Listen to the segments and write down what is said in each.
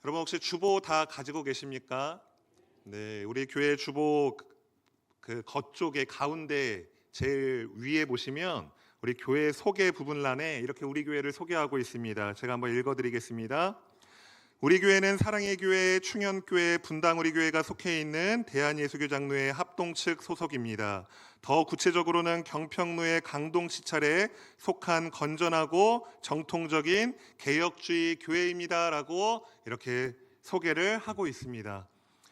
여러분 혹시 주보 다 가지고 계십니까? 네, 우리 교회 주보 그 겉쪽에 가운데 제일 위에 보시면 우리 교회 소개 부분란에 이렇게 우리 교회를 소개하고 있습니다. 제가 한번 읽어드리겠습니다. 우리 교회는 사랑의 교회, 충현교회, 분당 우리 교회가 속해 있는 대한예수교장로회 합동 측 소속입니다. 더 구체적으로는 경평로의 강동시찰에 속한 건전하고 정통적인 개혁주의 교회입니다라고 이렇게 소개를 하고 있습니다.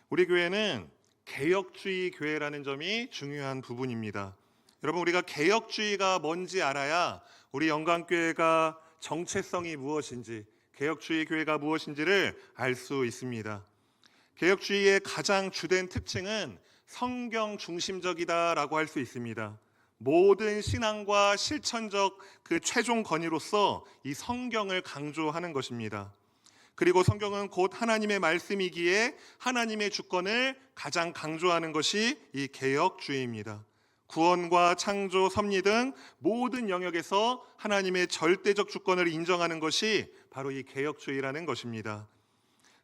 우리 교회는 개혁주의 교회라는 점이 중요한 부분입니다. 여러분, 우리가 개혁주의가 뭔지 알아야 우리 영광교회가 정체성이 무엇인지, 개혁주의 교회가 무엇인지를 알 수 있습니다. 개혁주의의 가장 주된 특징은 성경 중심적이다라고 할 수 있습니다. 모든 신앙과 실천적 그 최종 건의로서 이 성경을 강조하는 것입니다. 그리고 성경은 곧 하나님의 말씀이기에 하나님의 주권을 가장 강조하는 것이 이 개혁주의입니다. 구원과 창조, 섭리 등 모든 영역에서 하나님의 절대적 주권을 인정하는 것이 바로 이 개혁주의라는 것입니다.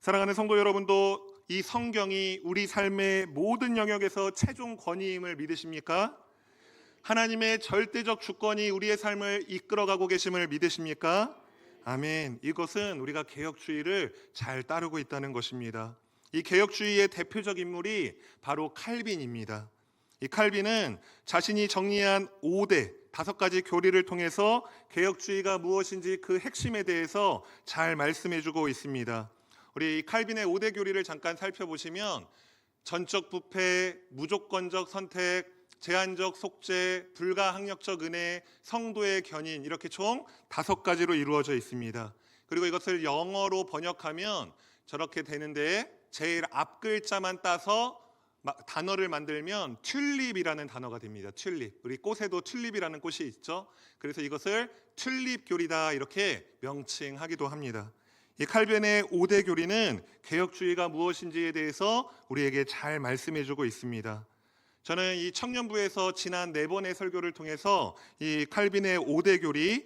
사랑하는 성도 여러분도 이 성경이 우리 삶의 모든 영역에서 최종 권위임을 믿으십니까? 하나님의 절대적 주권이 우리의 삶을 이끌어가고 계심을 믿으십니까? 아멘. 이것은 우리가 개혁주의를 잘 따르고 있다는 것입니다. 이 개혁주의의 대표적 인물이 바로 칼빈입니다. 이 칼빈은 자신이 정리한 5가지 교리를 통해서 개혁주의가 무엇인지 그 핵심에 대해서 잘 말씀해주고 있습니다. 우리 칼빈의 5대 교리를 잠깐 살펴보시면 전적 부패, 무조건적 선택, 제한적 속죄, 불가항력적 은혜, 성도의 견인, 이렇게 총 5가지로 이루어져 있습니다. 그리고 이것을 영어로 번역하면 저렇게 되는데 제일 앞 글자만 따서 단어를 만들면 튤립이라는 단어가 됩니다. 튤립. 우리 꽃에도 튤립이라는 꽃이 있죠. 그래서 이것을 튤립 교리다 이렇게 명칭하기도 합니다. 이 칼빈의 5대 교리는 개혁주의가 무엇인지에 대해서 우리에게 잘 말씀해주고 있습니다. 저는 이 청년부에서 지난 4번의 설교를 통해서 이 칼빈의 5대 교리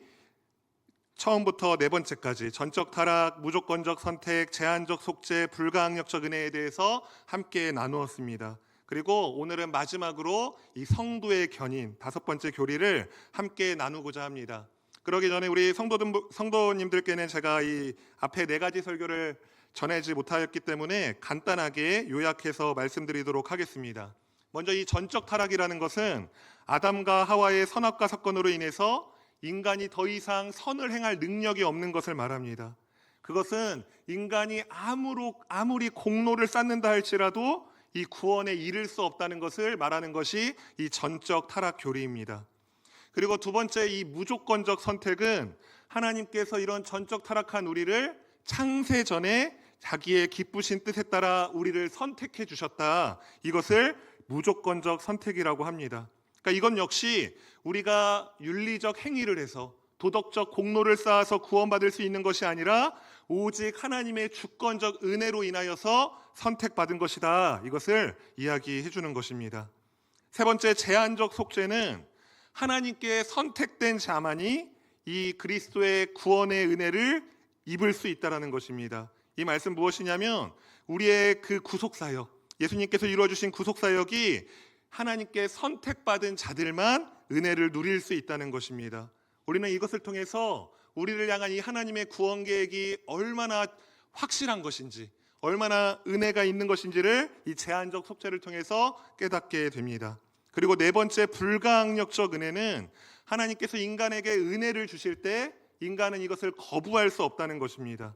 처음부터 4번째까지 전적 타락, 무조건적 선택, 제한적 속죄, 불가항력적 은혜에 대해서 함께 나누었습니다. 그리고 오늘은 마지막으로 이 성도의 견인 5번째 교리를 함께 나누고자 합니다. 그러기 전에 우리 성도님들께는 제가 이 앞에 4가지 설교를 전하지 못하였기 때문에 간단하게 요약해서 말씀드리도록 하겠습니다. 먼저 이 전적 타락이라는 것은 아담과 하와의 선악과 사건으로 인해서 인간이 더 이상 선을 행할 능력이 없는 것을 말합니다. 그것은 인간이 아무리 공로를 쌓는다 할지라도 이 구원에 이를 수 없다는 것을 말하는 것이 이 전적 타락 교리입니다. 그리고 2번째 이 무조건적 선택은 하나님께서 이런 전적 타락한 우리를 창세 전에 자기의 기쁘신 뜻에 따라 우리를 선택해 주셨다. 이것을 무조건적 선택이라고 합니다. 그러니까 이건 역시 우리가 윤리적 행위를 해서 도덕적 공로를 쌓아서 구원받을 수 있는 것이 아니라 오직 하나님의 주권적 은혜로 인하여서 선택받은 것이다. 이것을 이야기해 주는 것입니다. 3번째 제한적 속죄는 하나님께 선택된 자만이 이 그리스도의 구원의 은혜를 입을 수 있다는 것입니다. 이 말씀 무엇이냐면 우리의 그 구속사역, 예수님께서 이루어주신 구속사역이 하나님께 선택받은 자들만 은혜를 누릴 수 있다는 것입니다. 우리는 이것을 통해서 우리를 향한 이 하나님의 구원 계획이 얼마나 확실한 것인지, 얼마나 은혜가 있는 것인지를 이 제한적 속죄를 통해서 깨닫게 됩니다. 그리고 4번째 불가항력적 은혜는 하나님께서 인간에게 은혜를 주실 때 인간은 이것을 거부할 수 없다는 것입니다.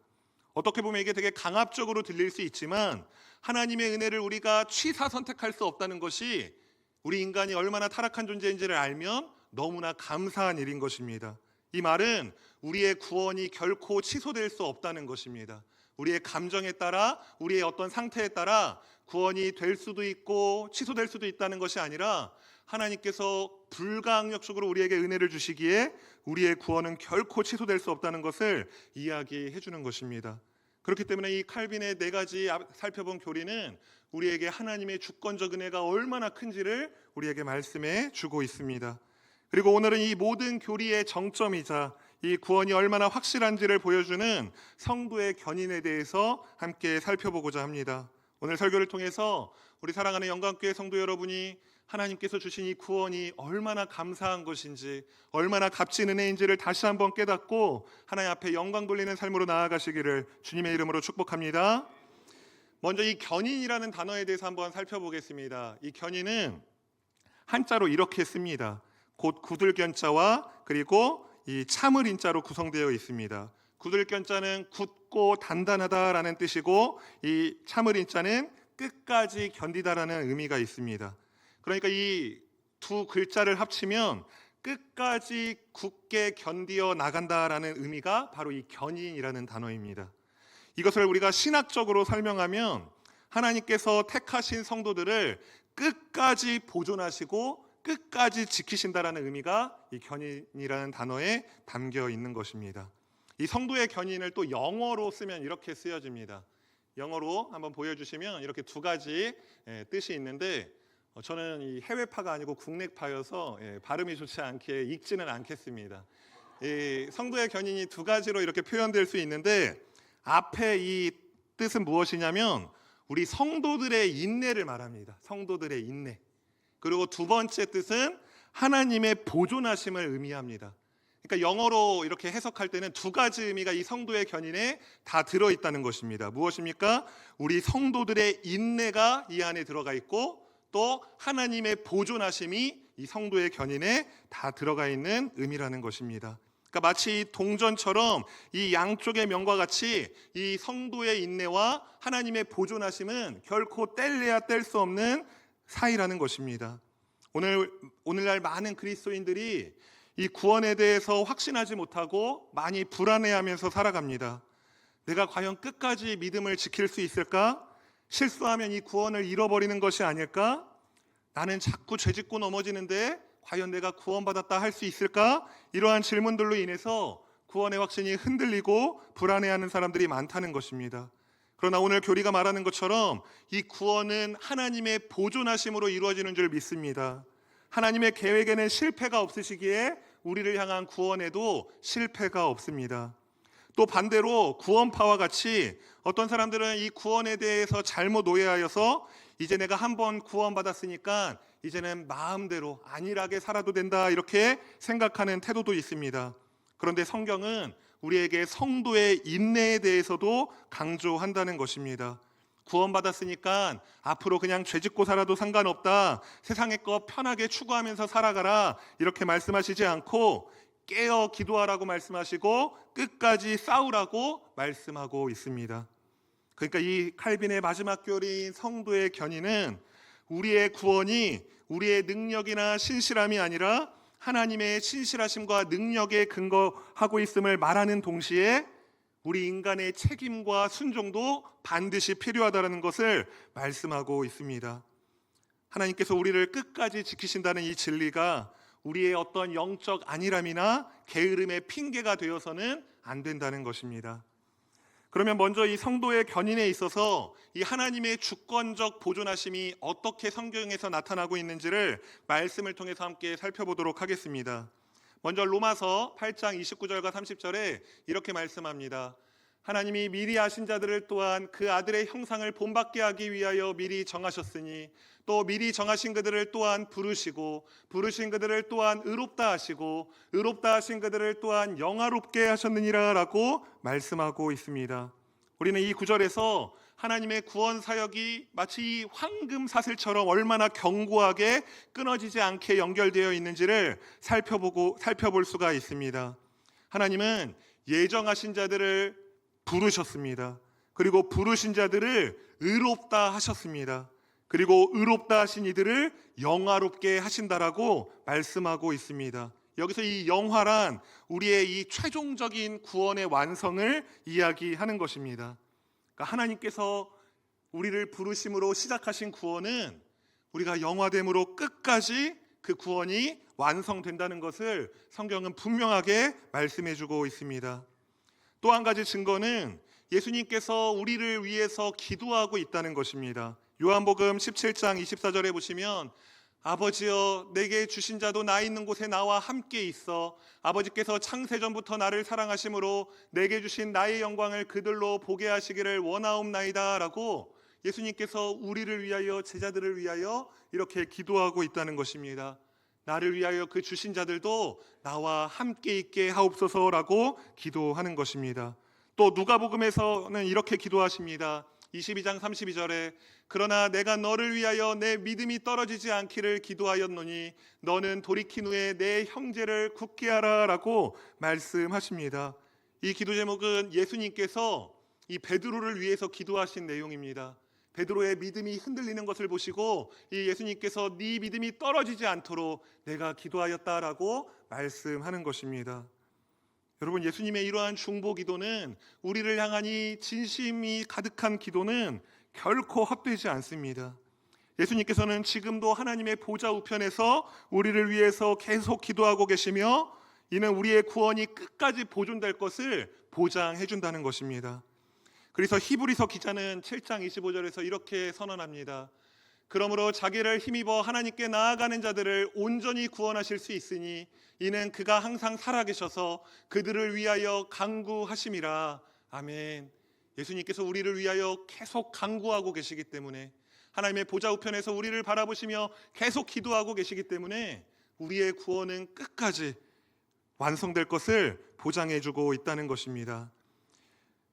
어떻게 보면 이게 되게 강압적으로 들릴 수 있지만 하나님의 은혜를 우리가 취사 선택할 수 없다는 것이 우리 인간이 얼마나 타락한 존재인지를 알면 너무나 감사한 일인 것입니다. 이 말은 우리의 구원이 결코 취소될 수 없다는 것입니다. 우리의 감정에 따라, 우리의 어떤 상태에 따라 구원이 될 수도 있고 취소될 수도 있다는 것이 아니라 하나님께서 불가항력적으로 우리에게 은혜를 주시기에 우리의 구원은 결코 취소될 수 없다는 것을 이야기해 주는 것입니다. 그렇기 때문에 이 칼빈의 4가지 살펴본 교리는 우리에게 하나님의 주권적 은혜가 얼마나 큰지를 우리에게 말씀해 주고 있습니다. 그리고 오늘은 이 모든 교리의 정점이자 이 구원이 얼마나 확실한지를 보여주는 성도의 견인에 대해서 함께 살펴보고자 합니다. 오늘 설교를 통해서 우리 사랑하는 영광교회 성도 여러분이 하나님께서 주신 이 구원이 얼마나 감사한 것인지, 얼마나 값진 은혜인지를 다시 한번 깨닫고 하나님 앞에 영광 돌리는 삶으로 나아가시기를 주님의 이름으로 축복합니다. 먼저 이 견인이라는 단어에 대해서 한번 살펴보겠습니다. 이 견인은 한자로 이렇게 씁니다. 곧 굳을견자와 그리고 이 참을인자로 구성되어 있습니다. 굳을견자는 굳고 단단하다라는 뜻이고, 이 참을인자는 끝까지 견디다라는 의미가 있습니다. 그러니까 이 두 글자를 합치면 끝까지 굳게 견디어 나간다라는 의미가 바로 이 견인이라는 단어입니다. 이것을 우리가 신학적으로 설명하면 하나님께서 택하신 성도들을 끝까지 보존하시고 끝까지 지키신다라는 의미가 이 견인이라는 단어에 담겨 있는 것입니다. 이 성도의 견인을 또 영어로 쓰면 이렇게 쓰여집니다. 영어로 한번 보여주시면 이렇게 두 가지 뜻이 있는데, 저는 이 해외파가 아니고 국내파여서 발음이 좋지 않게 읽지는 않겠습니다. 이 성도의 견인이 두 가지로 이렇게 표현될 수 있는데, 앞에 이 뜻은 무엇이냐면 우리 성도들의 인내를 말합니다. 성도들의 인내. 그리고 두 번째 뜻은 하나님의 보존하심을 의미합니다. 그러니까 영어로 이렇게 해석할 때는 두 가지 의미가 이 성도의 견인에 다 들어있다는 것입니다. 무엇입니까? 우리 성도들의 인내가 이 안에 들어가 있고, 또 하나님의 보존하심이 이 성도의 견인에 다 들어가 있는 의미라는 것입니다. 그러니까 마치 동전처럼 이 양쪽의 면과 같이 이 성도의 인내와 하나님의 보존하심은 결코 뗄래야 뗄 수 없는 사이라는 것입니다. 오늘날 많은 그리스도인들이 이 구원에 대해서 확신하지 못하고 많이 불안해하면서 살아갑니다. 내가 과연 끝까지 믿음을 지킬 수 있을까? 실수하면 이 구원을 잃어버리는 것이 아닐까? 나는 자꾸 죄짓고 넘어지는데 과연 내가 구원받았다 할 수 있을까? 이러한 질문들로 인해서 구원의 확신이 흔들리고 불안해하는 사람들이 많다는 것입니다. 그러나 오늘 교리가 말하는 것처럼 이 구원은 하나님의 보존하심으로 이루어지는 줄 믿습니다. 하나님의 계획에는 실패가 없으시기에 우리를 향한 구원에도 실패가 없습니다. 또 반대로 구원파와 같이 어떤 사람들은 이 구원에 대해서 잘못 오해하여서 이제 내가 한번 구원받았으니까 이제는 마음대로 안일하게 살아도 된다, 이렇게 생각하는 태도도 있습니다. 그런데 성경은 우리에게 성도의 인내에 대해서도 강조한다는 것입니다. 구원받았으니까 앞으로 그냥 죄짓고 살아도 상관없다, 세상의 것 편하게 추구하면서 살아가라, 이렇게 말씀하시지 않고 깨어 기도하라고 말씀하시고 끝까지 싸우라고 말씀하고 있습니다. 그러니까 이 칼빈의 마지막 교리인 성도의 견인은 우리의 구원이 우리의 능력이나 신실함이 아니라 하나님의 신실하심과 능력에 근거하고 있음을 말하는 동시에 우리 인간의 책임과 순종도 반드시 필요하다는 것을 말씀하고 있습니다. 하나님께서 우리를 끝까지 지키신다는 이 진리가 우리의 어떤 영적 안일함이나 게으름의 핑계가 되어서는 안 된다는 것입니다. 그러면 먼저 이 성도의 견인에 있어서 이 하나님의 주권적 보존하심이 어떻게 성경에서 나타나고 있는지를 말씀을 통해서 함께 살펴보도록 하겠습니다. 먼저 로마서 8장 29절과 30절에 이렇게 말씀합니다. 하나님이 미리 아신 자들을 또한 그 아들의 형상을 본받게 하기 위하여 미리 정하셨으니 또 미리 정하신 그들을 또한 부르시고 부르신 그들을 또한 의롭다 하시고 의롭다 하신 그들을 또한 영화롭게 하셨느니라 라고 말씀하고 있습니다. 우리는 이 구절에서 하나님의 구원 사역이 마치 황금 사슬처럼 얼마나 견고하게 끊어지지 않게 연결되어 있는지를 살펴볼 수가 있습니다. 하나님은 예정하신 자들을 부르셨습니다. 그리고 부르신 자들을 의롭다 하셨습니다. 그리고 의롭다 하신 이들을 영화롭게 하신다라고 말씀하고 있습니다. 여기서 이 영화란 우리의 이 최종적인 구원의 완성을 이야기하는 것입니다. 그러니까 하나님께서 우리를 부르심으로 시작하신 구원은 우리가 영화됨으로 끝까지 그 구원이 완성된다는 것을 성경은 분명하게 말씀해주고 있습니다. 또 한 가지 증거는 예수님께서 우리를 위해서 기도하고 있다는 것입니다. 요한복음 17장 24절에 보시면 아버지여, 내게 주신 자도 나 있는 곳에 나와 함께 있어 아버지께서 창세전부터 나를 사랑하심으로 내게 주신 나의 영광을 그들로 보게 하시기를 원하옵나이다 라고 예수님께서 우리를 위하여, 제자들을 위하여 이렇게 기도하고 있다는 것입니다. 나를 위하여 그 주신 자들도 나와 함께 있게 하옵소서라고 기도하는 것입니다. 또 누가복음에서는 이렇게 기도하십니다. 22장 32절에 그러나 내가 너를 위하여 내 믿음이 떨어지지 않기를 기도하였노니 너는 돌이킨 후에 내 형제를 굳게 하라 라고 말씀하십니다. 이 기도 제목은 예수님께서 이 베드로를 위해서 기도하신 내용입니다. 베드로의 믿음이 흔들리는 것을 보시고 이 예수님께서 네 믿음이 떨어지지 않도록 내가 기도하였다라고 말씀하는 것입니다. 여러분, 예수님의 이러한 중보 기도는, 우리를 향한 이 진심이 가득한 기도는 결코 헛되지 않습니다. 예수님께서는 지금도 하나님의 보좌 우편에서 우리를 위해서 계속 기도하고 계시며 이는 우리의 구원이 끝까지 보존될 것을 보장해 준다는 것입니다. 그래서 히브리서 기자는 7장 25절에서 이렇게 선언합니다. 그러므로 자기를 힘입어 하나님께 나아가는 자들을 온전히 구원하실 수 있으니 이는 그가 항상 살아계셔서 그들을 위하여 간구하심이라. 아멘. 예수님께서 우리를 위하여 계속 간구하고 계시기 때문에, 하나님의 보좌 우편에서 우리를 바라보시며 계속 기도하고 계시기 때문에 우리의 구원은 끝까지 완성될 것을 보장해주고 있다는 것입니다.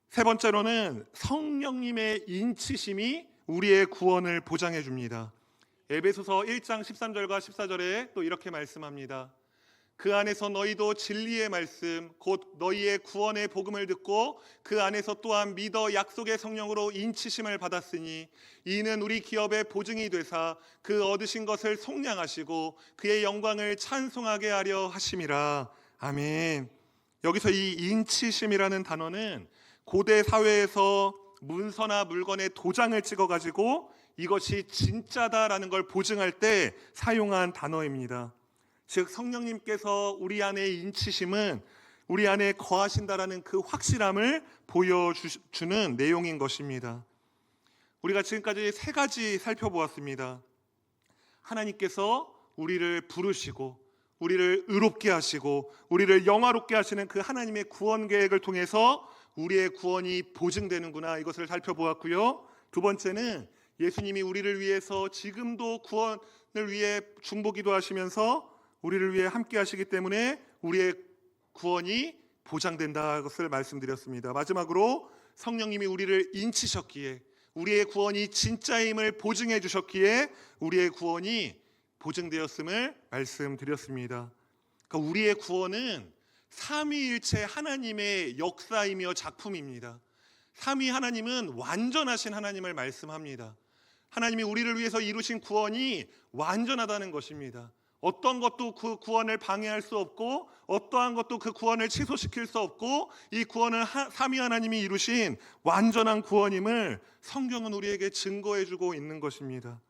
세 번째로는 성령님의 인치심이 우리의 구원을 보장해 줍니다. 에베소서 1장 13절과 14절에 또 이렇게 말씀합니다. 그 안에서 너희도 진리의 말씀 곧 너희의 구원의 복음을 듣고 그 안에서 또한 믿어 약속의 성령으로 인치심을 받았으니 이는 우리 기업의 보증이 되사 그 얻으신 것을 속량하시고 그의 영광을 찬송하게 하려 하심이라. 아멘. 여기서 이 인치심이라는 단어는 고대 사회에서 문서나 물건에 도장을 찍어가지고 이것이 진짜다라는 걸 보증할 때 사용한 단어입니다. 즉 성령님께서 우리 안에 인치심은 우리 안에 거하신다라는 그 확실함을 보여주는 내용인 것입니다. 우리가 지금까지 세 가지 살펴보았습니다. 하나님께서 우리를 부르시고 우리를 의롭게 하시고 우리를 영화롭게 하시는 그 하나님의 구원 계획을 통해서 우리의 구원이 보증되는구나, 이것을 살펴보았고요. 두 번째는 예수님이 우리를 위해서 지금도 구원을 위해 중보기도 하시면서 우리를 위해 함께 하시기 때문에 우리의 구원이 보장된다는 것을 말씀드렸습니다. 마지막으로 성령님이 우리를 인치셨기에, 우리의 구원이 진짜임을 보증해 주셨기에 우리의 구원이 보증되었음을 말씀드렸습니다. 그러니까 우리의 구원은 삼위일체 하나님의 역사이며 작품입니다. 삼위 하나님은 완전하신 하나님을 말씀합니다. 하나님이 우리를 위해서 이루신 구원이 완전하다는 것입니다. 어떤 것도 그 구원을 방해할 수 없고 어떠한 것도 그 구원을 취소시킬 수 없고 이 구원은 삼위 하나님이 이루신 완전한 구원임을 성경은 우리에게 증거해주고 있는 것입니다.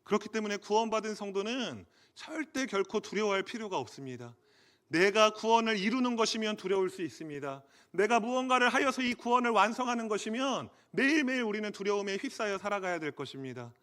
그렇기 때문에 구원받은 성도는 절대 결코 두려워할 필요가 없습니다. 내가 구원을 이루는 것이면 두려울 수 있습니다. 내가 무언가를 하여서 이 구원을 완성하는 것이면 매일매일 우리는 두려움에 휩싸여 살아가야 될 것입니다.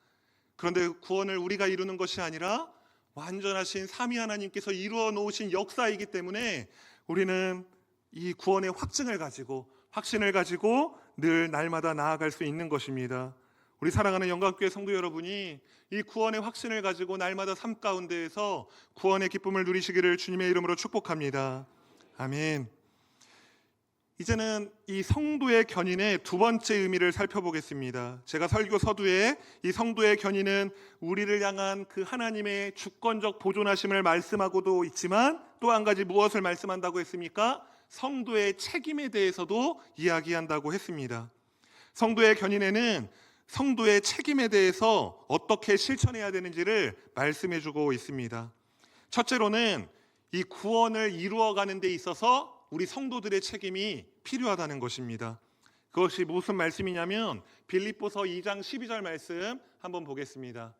그런데 구원을 우리가 이루는 것이 아니라 완전하신 삼위 하나님께서 이루어 놓으신 역사이기 때문에 우리는 이 구원의 확증을 가지고, 확신을 가지고 늘 날마다 나아갈 수 있는 것입니다. 우리 사랑하는 영광교회 성도 여러분이 이 구원의 확신을 가지고 날마다 삶 가운데에서 구원의 기쁨을 누리시기를 주님의 이름으로 축복합니다. 아멘. 이제는 이 성도의 견인의 두 번째 의미를 살펴보겠습니다. 제가 설교 서두에 이 성도의 견인은 우리를 향한 그 하나님의 주권적 보존하심을 말씀하고도 있지만 또 한 가지 무엇을 말씀한다고 했습니까? 성도의 책임에 대해서도 이야기한다고 했습니다. 성도의 견인에는 성도의 책임에 대해서 어떻게 실천해야 되는지를 말씀해주고 있습니다. 첫째로는 이 구원을 이루어가는 데 있어서 우리 성도들의 책임이 필요하다는 것입니다. 그것이 무슨 말씀이냐면 빌립보서 2장 12절 말씀 한번 보겠습니다.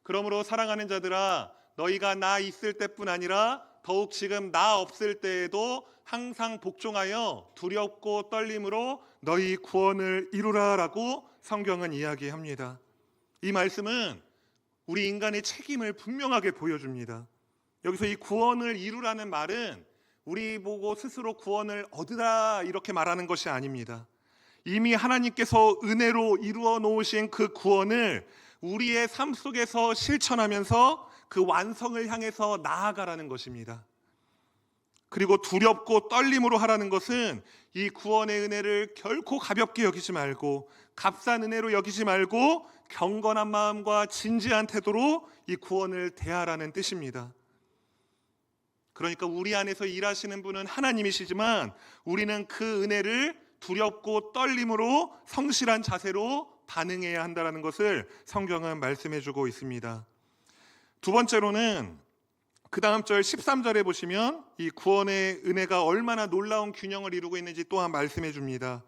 그러므로 사랑하는 자들아, 너희가 나 있을 때뿐 아니라 더욱 지금 나 없을 때에도 항상 복종하여 두렵고 떨림으로 너희 구원을 이루라라고 성경은 이야기합니다. 이 말씀은 우리 인간의 책임을 분명하게 보여줍니다. 여기서 이 구원을 이루라는 말은 우리 보고 스스로 구원을 얻으라 이렇게 말하는 것이 아닙니다. 이미 하나님께서 은혜로 이루어 놓으신 그 구원을 우리의 삶 속에서 실천하면서 그 완성을 향해서 나아가라는 것입니다. 그리고 두렵고 떨림으로 하라는 것은 이 구원의 은혜를 결코 가볍게 여기지 말고 값싼 은혜로 여기지 말고 경건한 마음과 진지한 태도로 이 구원을 대하라는 뜻입니다. 그러니까 우리 안에서 일하시는 분은 하나님이시지만 우리는 그 은혜를 두렵고 떨림으로 성실한 자세로 반응해야 한다는 것을 성경은 말씀해 주고 있습니다. 두 번째로는 그 다음 절 13절에 보시면 이 구원의 은혜가 얼마나 놀라운 균형을 이루고 있는지 또한 말씀해 줍니다.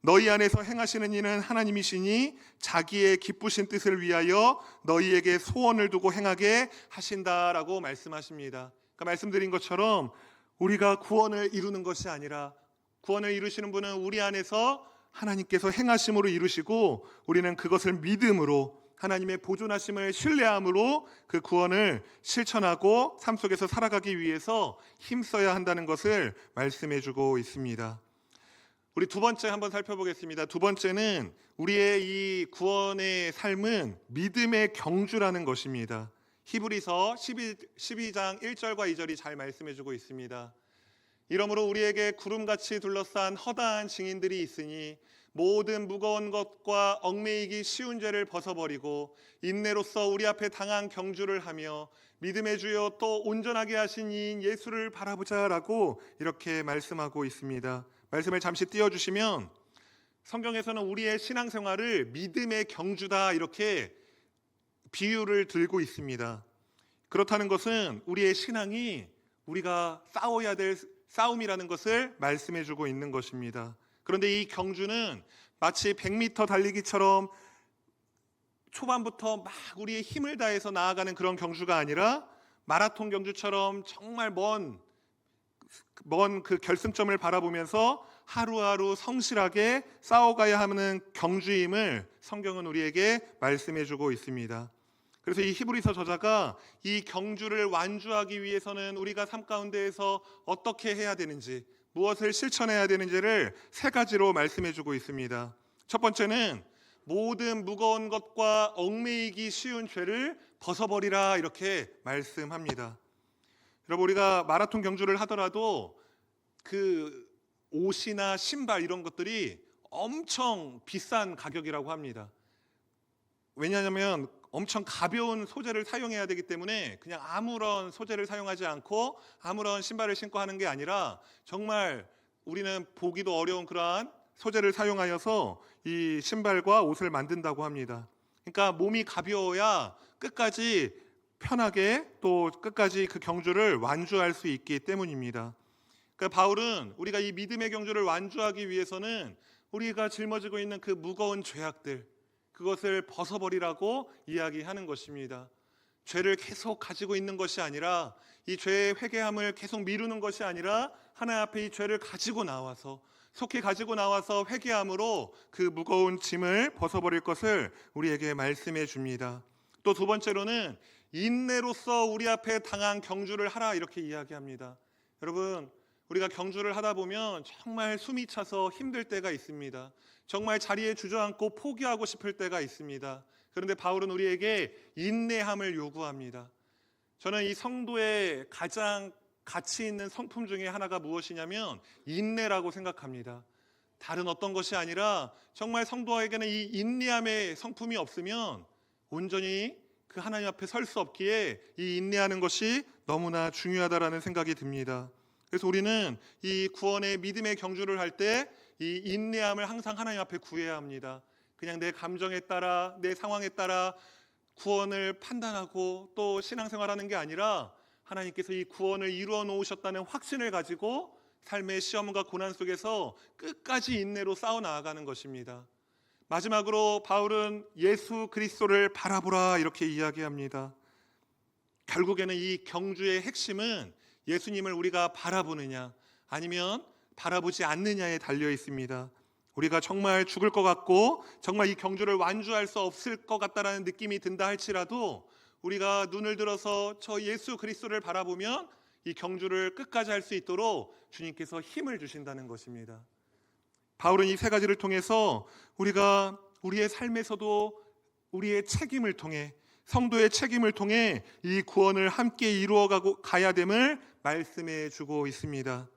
너희 안에서 행하시는 이는 하나님이시니 자기의 기쁘신 뜻을 위하여 너희에게 소원을 두고 행하게 하신다라고 말씀하십니다. 그러니까 말씀드린 것처럼 우리가 구원을 이루는 것이 아니라 구원을 이루시는 분은 우리 안에서 하나님께서 행하심으로 이루시고 우리는 그것을 믿음으로 하나님의 보존하심을 신뢰함으로 그 구원을 실천하고 삶 속에서 살아가기 위해서 힘써야 한다는 것을 말씀해 주고 있습니다. 우리 두 번째 한번 살펴보겠습니다. 두 번째는 우리의 이 구원의 삶은 믿음의 경주라는 것입니다. 히브리서 12장 1절과 2절이 잘 말씀해 주고 있습니다. 이러므로 우리에게 구름같이 둘러싼 허다한 증인들이 있으니 모든 무거운 것과 얽매이기 쉬운 죄를 벗어버리고 인내로써 우리 앞에 당한 경주를 하며 믿음의 주여 또 온전하게 하신 이인 예수를 바라보자라고 이렇게 말씀하고 있습니다. 말씀을 잠시 띄워주시면 성경에서는 우리의 신앙생활을 믿음의 경주다 이렇게 비유를 들고 있습니다. 그렇다는 것은 우리의 신앙이 우리가 싸워야 될 싸움이라는 것을 말씀해 주고 있는 것입니다. 그런데 이 경주는 마치 100m 달리기처럼 초반부터 막 우리의 힘을 다해서 나아가는 그런 경주가 아니라 마라톤 경주처럼 정말 먼 그 결승점을 바라보면서 하루하루 성실하게 싸워가야 하는 경주임을 성경은 우리에게 말씀해 주고 있습니다. 그래서 이 히브리서 저자가 이 경주를 완주하기 위해서는 우리가 삶 가운데에서 어떻게 해야 되는지, 무엇을 실천해야 되는지를 세 가지로 말씀해 주고 있습니다. 첫 번째는 모든 무거운 것과 얽매이기 쉬운 죄를 벗어버리라 이렇게 말씀합니다. 여러분, 우리가 마라톤 경주를 하더라도 그 옷이나 신발 이런 것들이 엄청 비싼 가격이라고 합니다. 왜냐하면 엄청 가벼운 소재를 사용해야 되기 때문에 그냥 아무런 소재를 사용하지 않고 아무런 신발을 신고 하는 게 아니라 정말 우리는 보기도 어려운 그러한 소재를 사용하여서 이 신발과 옷을 만든다고 합니다. 그러니까 몸이 가벼워야 끝까지 편하게 또 끝까지 그 경주를 완주할 수 있기 때문입니다. 그러니까 바울은 우리가 이 믿음의 경주를 완주하기 위해서는 우리가 짊어지고 있는 그 무거운 죄악들, 그것을 벗어버리라고 이야기하는 것입니다. 죄를 계속 가지고 있는 것이 아니라 이 죄의 회개함을 계속 미루는 것이 아니라 하나님 앞에 이 죄를 가지고 나와서 속히 가지고 나와서 회개함으로 그 무거운 짐을 벗어버릴 것을 우리에게 말씀해 줍니다. 또 두 번째로는 인내로서 우리 앞에 당한 경주를 하라 이렇게 이야기합니다. 여러분, 우리가 경주를 하다 보면 정말 숨이 차서 힘들 때가 있습니다. 정말 자리에 주저앉고 포기하고 싶을 때가 있습니다. 그런데 바울은 우리에게 인내함을 요구합니다. 저는 이 성도의 가장 가치 있는 성품 중에 하나가 무엇이냐면 인내라고 생각합니다. 다른 어떤 것이 아니라 정말 성도에게는 이 인내함의 성품이 없으면 온전히 그 하나님 앞에 설 수 없기에 이 인내하는 것이 너무나 중요하다라는 생각이 듭니다. 그래서 우리는 이 구원의 믿음의 경주를 할 때 이 인내함을 항상 하나님 앞에 구해야 합니다. 그냥 내 감정에 따라 내 상황에 따라 구원을 판단하고 또 신앙생활하는 게 아니라 하나님께서 이 구원을 이루어 놓으셨다는 확신을 가지고 삶의 시험과 고난 속에서 끝까지 인내로 싸워 나아가는 것입니다. 마지막으로 바울은 예수 그리스도를 바라보라 이렇게 이야기합니다. 결국에는 이 경주의 핵심은 예수님을 우리가 바라보느냐 아니면 바라보지 않느냐에 달려 있습니다. 우리가 정말 죽을 것 같고 정말 이 경주를 완주할 수 없을 것 같다라는 느낌이 든다 할지라도 우리가 눈을 들어서 저 예수 그리스도를 바라보면 이 경주를 끝까지 할 수 있도록 주님께서 힘을 주신다는 것입니다. 바울은 이 세 가지를 통해서 우리가 우리의 삶에서도 우리의 책임을 통해, 성도의 책임을 통해 이 구원을 함께 이루어가고 가야 됨을 말씀해 주고 있습니다.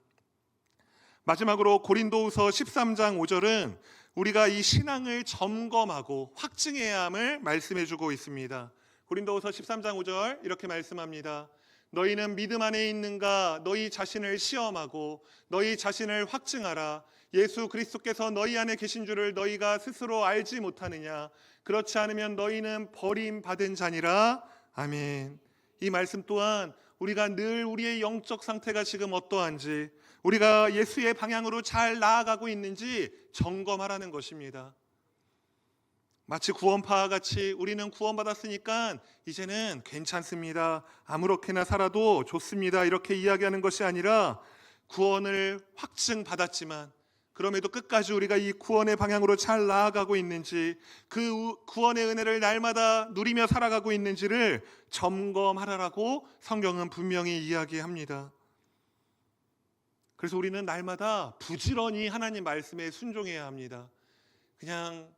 마지막으로 고린도후서 13장 5절은 우리가 이 신앙을 점검하고 확증해야 함을 말씀해 주고 있습니다. 고린도후서 13장 5절 이렇게 말씀합니다. 너희는 믿음 안에 있는가? 너희 자신을 시험하고 너희 자신을 확증하라. 예수 그리스도께서 너희 안에 계신 줄을 너희가 스스로 알지 못하느냐? 그렇지 않으면 너희는 버림받은 자니라. 아멘. 이 말씀 또한 우리가 늘 우리의 영적 상태가 지금 어떠한지, 우리가 예수의 방향으로 잘 나아가고 있는지 점검하라는 것입니다. 마치 구원파와 같이 우리는 구원받았으니까 이제는 괜찮습니다, 아무렇게나 살아도 좋습니다, 이렇게 이야기하는 것이 아니라 구원을 확증받았지만 그럼에도 끝까지 우리가 이 구원의 방향으로 잘 나아가고 있는지, 그 구원의 은혜를 날마다 누리며 살아가고 있는지를 점검하라라고 성경은 분명히 이야기합니다. 그래서 우리는 날마다 부지런히 하나님 말씀에 순종해야 합니다. 그냥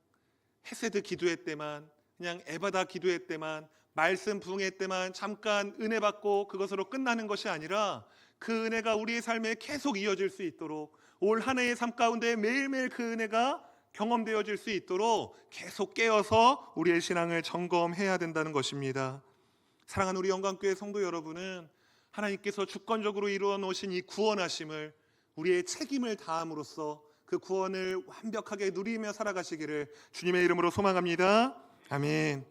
헤세드 기도회 때만, 그냥 에바다 기도회 때만, 말씀 부흥회 때만 잠깐 은혜 받고 그것으로 끝나는 것이 아니라 그 은혜가 우리의 삶에 계속 이어질 수 있도록, 올 한 해의 삶 가운데 매일매일 그 은혜가 경험되어질 수 있도록 계속 깨어서 우리의 신앙을 점검해야 된다는 것입니다. 사랑하는 우리 영광교회 성도 여러분은 하나님께서 주권적으로 이루어 놓으신 이 구원하심을 우리의 책임을 다함으로써 그 구원을 완벽하게 누리며 살아가시기를 주님의 이름으로 소망합니다. 아멘.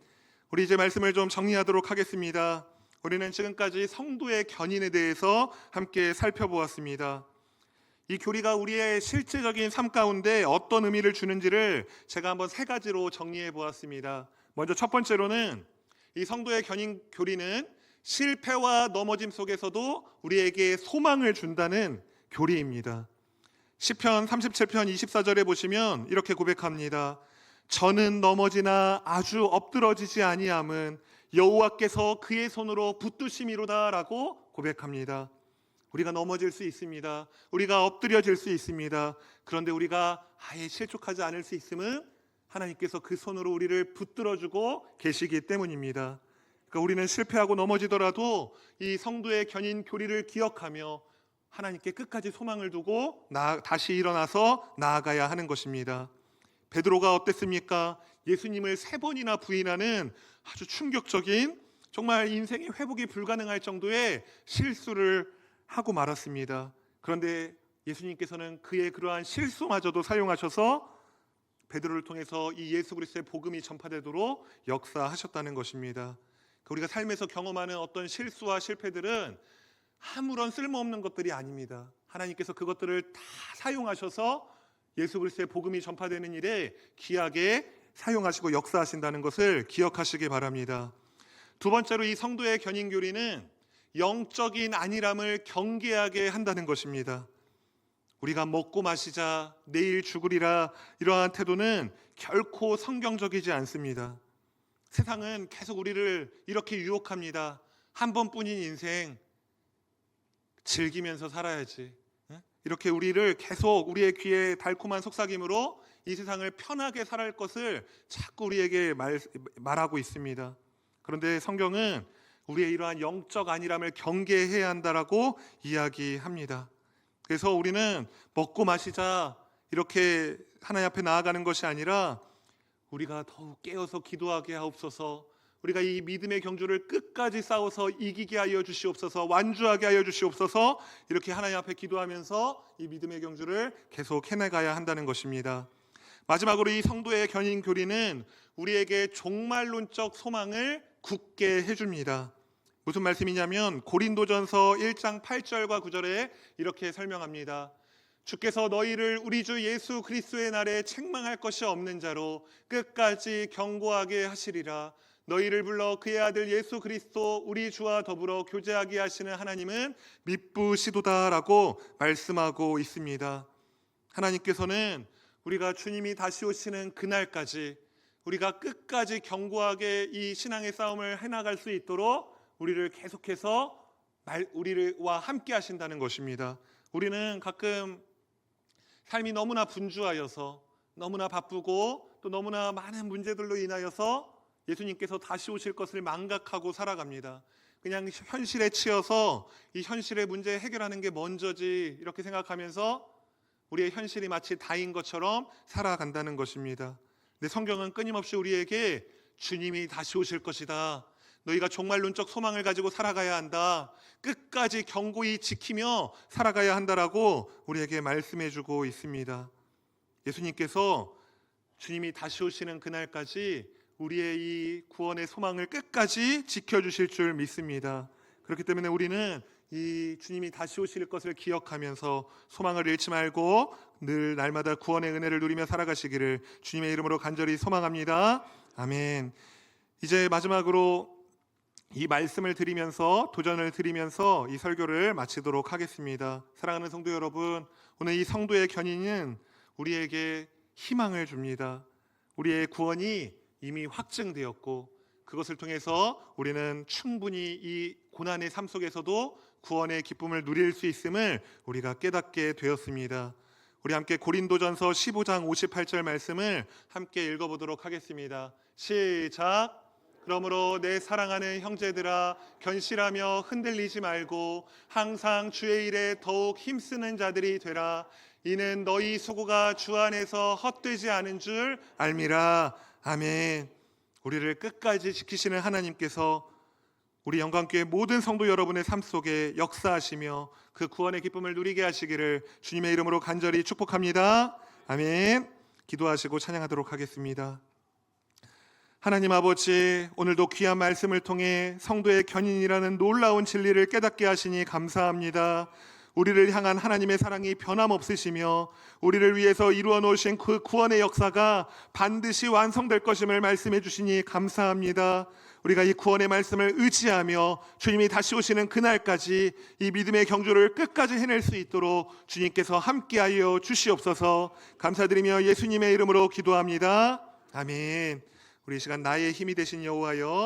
우리 이제 말씀을 좀 정리하도록 하겠습니다. 우리는 지금까지 성도의 견인에 대해서 함께 살펴보았습니다. 이 교리가 우리의 실제적인 삶 가운데 어떤 의미를 주는지를 제가 한번 세 가지로 정리해 보았습니다. 먼저 첫 번째로는 이 성도의 견인 교리는 실패와 넘어짐 속에서도 우리에게 소망을 준다는 교리입니다. 시편 37편 24절에 보시면 이렇게 고백합니다. 저는 넘어지나 아주 엎드러지지 아니함은 여호와께서 그의 손으로 붙드심이로다 라고 고백합니다. 우리가 넘어질 수 있습니다. 우리가 엎드려질 수 있습니다. 그런데 우리가 아예 실족하지 않을 수 있음은 하나님께서 그 손으로 우리를 붙들어주고 계시기 때문입니다. 그러니까 우리는 실패하고 넘어지더라도 이 성도의 견인 교리를 기억하며 하나님께 끝까지 소망을 두고 다시 일어나서 나아가야 하는 것입니다. 베드로가 어땠습니까? 예수님을 3번이나 부인하는 아주 충격적인, 정말 인생의 회복이 불가능할 정도의 실수를 하고 말았습니다. 그런데 예수님께서는 그의 그러한 실수마저도 사용하셔서 베드로를 통해서 이 예수 그리스도의 복음이 전파되도록 역사하셨다는 것입니다. 우리가 삶에서 경험하는 어떤 실수와 실패들은 아무런 쓸모없는 것들이 아닙니다. 하나님께서 그것들을 다 사용하셔서 예수 그리스도의 복음이 전파되는 일에 귀하게 사용하시고 역사하신다는 것을 기억하시기 바랍니다. 두 번째로 이 성도의 견인 교리는 영적인 안일함을 경계하게 한다는 것입니다. 우리가 먹고 마시자, 내일 죽으리라, 이러한 태도는 결코 성경적이지 않습니다. 세상은 계속 우리를 이렇게 유혹합니다. 한 번뿐인 인생 즐기면서 살아야지, 이렇게 우리를 계속 우리의 귀에 달콤한 속삭임으로 이 세상을 편하게 살아갈 것을 자꾸 우리에게 말하고 있습니다. 그런데 성경은 우리의 이러한 영적 안일함을 경계해야 한다라고 이야기합니다. 그래서 우리는 먹고 마시자 이렇게 하나님 앞에 나아가는 것이 아니라 우리가 더욱 깨어서 기도하게 하옵소서, 우리가 이 믿음의 경주를 끝까지 싸워서 이기게 하여 주시옵소서, 완주하게 하여 주시옵소서, 이렇게 하나님 앞에 기도하면서 이 믿음의 경주를 계속 해나가야 한다는 것입니다. 마지막으로 이 성도의 견인 교리는 우리에게 종말론적 소망을 굳게 해줍니다. 무슨 말씀이냐면 고린도전서 1장 8절과 9절에 이렇게 설명합니다. 주께서 너희를 우리 주 예수 그리스도의 날에 책망할 것이 없는 자로 끝까지 경고하게 하시리라. 너희를 불러 그의 아들 예수 그리스도 우리 주와 더불어 교제하게 하시는 하나님은 미쁘시도다라고 말씀하고 있습니다. 하나님께서는 우리가 주님이 다시 오시는 그날까지 우리가 끝까지 견고하게 이 신앙의 싸움을 해나갈 수 있도록 우리를 계속해서 우리와 함께 하신다는 것입니다. 우리는 가끔 삶이 너무나 분주하여서 너무나 바쁘고 또 너무나 많은 문제들로 인하여서 예수님께서 다시 오실 것을 망각하고 살아갑니다. 그냥 현실에 치여서 이 현실의 문제 해결하는 게 먼저지 이렇게 생각하면서 우리의 현실이 마치 다인 것처럼 살아간다는 것입니다. 근데 성경은 끊임없이 우리에게 주님이 다시 오실 것이다. 너희가 종말론적 소망을 가지고 살아가야 한다. 끝까지 견고히 지키며 살아가야 한다라고 우리에게 말씀해주고 있습니다. 예수님께서 주님이 다시 오시는 그날까지 우리의 이 구원의 소망을 끝까지 지켜주실 줄 믿습니다. 그렇기 때문에 우리는 이 주님이 다시 오실 것을 기억하면서 소망을 잃지 말고 늘 날마다 구원의 은혜를 누리며 살아가시기를 주님의 이름으로 간절히 소망합니다. 아멘. 이제 마지막으로 이 말씀을 드리면서 도전을 드리면서 이 설교를 마치도록 하겠습니다. 사랑하는 성도 여러분, 오늘 이 성도의 견인은 우리에게 희망을 줍니다. 우리의 구원이 이미 확증되었고 그것을 통해서 우리는 충분히 이 고난의 삶 속에서도 구원의 기쁨을 누릴 수 있음을 우리가 깨닫게 되었습니다. 우리 함께 고린도전서 15장 58절 말씀을 함께 읽어보도록 하겠습니다. 시작. 그러므로 내 사랑하는 형제들아, 견실하며 흔들리지 말고 항상 주의 일에 더욱 힘쓰는 자들이 되라. 이는 너희 수고가 주 안에서 헛되지 않은 줄 알미라. 아멘. 우리를 끝까지 지키시는 하나님께서 우리 영광교회 모든 성도 여러분의 삶 속에 역사하시며 그 구원의 기쁨을 누리게 하시기를 주님의 이름으로 간절히 축복합니다. 아멘. 기도하시고 찬양하도록 하겠습니다. 하나님 아버지, 오늘도 귀한 말씀을 통해 성도의 견인이라는 놀라운 진리를 깨닫게 하시니 감사합니다. 우리를 향한 하나님의 사랑이 변함없으시며 우리를 위해서 이루어 놓으신 그 구원의 역사가 반드시 완성될 것임을 말씀해 주시니 감사합니다. 우리가 이 구원의 말씀을 의지하며 주님이 다시 오시는 그날까지 이 믿음의 경주를 끝까지 해낼 수 있도록 주님께서 함께하여 주시옵소서. 감사드리며 예수님의 이름으로 기도합니다. 아멘. 우리 이 시간 나의 힘이 되신 여호와여,